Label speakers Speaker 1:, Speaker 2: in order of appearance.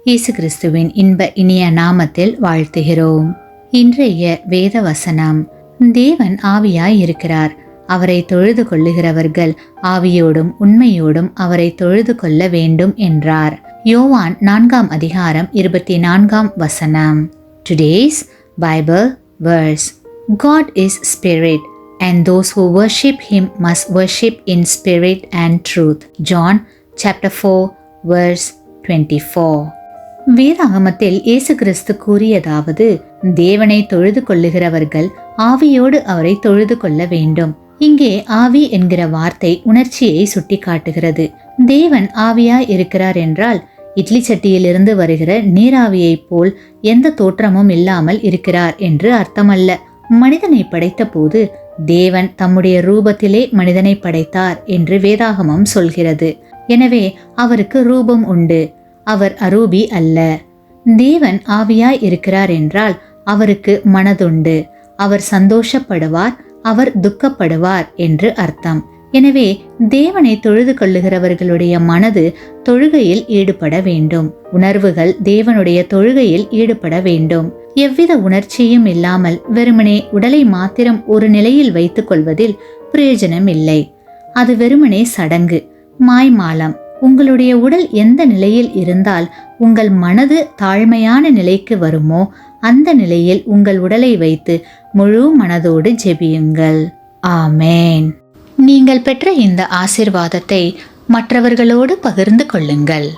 Speaker 1: இயேசு கிறிஸ்துவின் இன்ப இனிய நாமத்தில் வாழ்த்துகிறோம். இன்றைய வேத வசனம், தேவன் ஆவியாய் இருக்கிறார், அவரை தொழுது கொள்ளுகிறவர்கள் ஆவியோடும் உண்மையோடும் அவரை தொழுது கொள்ள வேண்டும் என்றார். யோவான் 4 அதிகாரம் 24 வசனம். Today's Bible verse. God is spirit, and those who worship him must worship in spirit and truth. John chapter 4 verse 24. வேதாகமத்தில் இயேசு கிறிஸ்து கூறியதாவது, தேவனை தொழுது கொள்ளுகிறவர்கள் ஆவியோடு அவரை தொழுது கொள்ள வேண்டும். இங்கே ஆவி என்கிற வார்த்தை உணர்ச்சியை சுட்டி காட்டுகிறது. தேவன் ஆவியாய் இருக்கிறார் என்றால் இட்லி சட்டியிலிருந்து வருகிற நீராவியைப் போல் எந்த தோற்றமும் இல்லாமல் இருக்கிறார் என்று அர்த்தமல்ல. மனிதனை படைத்த போது தேவன் தம்முடைய ரூபத்திலே மனிதனை படைத்தார் என்று வேதாகமம் சொல்கிறது. எனவே அவருக்கு ரூபம் உண்டு, அவர் அரூபி அல்ல. தேவன் ஆவியாய் இருக்கிறார் என்றால் அவருக்கு மனதுண்டு, அவர் சந்தோஷப்படுவார், அவர் துக்கப்படுவார் என்று அர்த்தம். எனவே தேவனை தொழுது கொள்ளுகிறவர்களுடைய மனது தொழுகையில் ஈடுபட வேண்டும். உணர்வுகள் தேவனுடைய தொழுகையில் ஈடுபட வேண்டும். எவ்வித உணர்ச்சியும் இல்லாமல் வெறுமனே உடலை மாத்திரம் ஒரு நிலையில் வைத்துக் கொள்வதில் பிரயோஜனம் இல்லை. அது வெறுமனே சடங்கு, மாய்மாலம். உங்களுடைய உடல் எந்த நிலையில் இருந்தால் உங்கள் மனது தாழ்மையான நிலைக்கு வருமோ அந்த நிலையில் உங்கள் உடலை வைத்து முழு மனதோடு ஜெபியுங்கள். ஆமேன். நீங்கள் பெற்ற இந்த ஆசீர்வாதத்தை மற்றவர்களோடு பகிர்ந்து கொள்ளுங்கள்.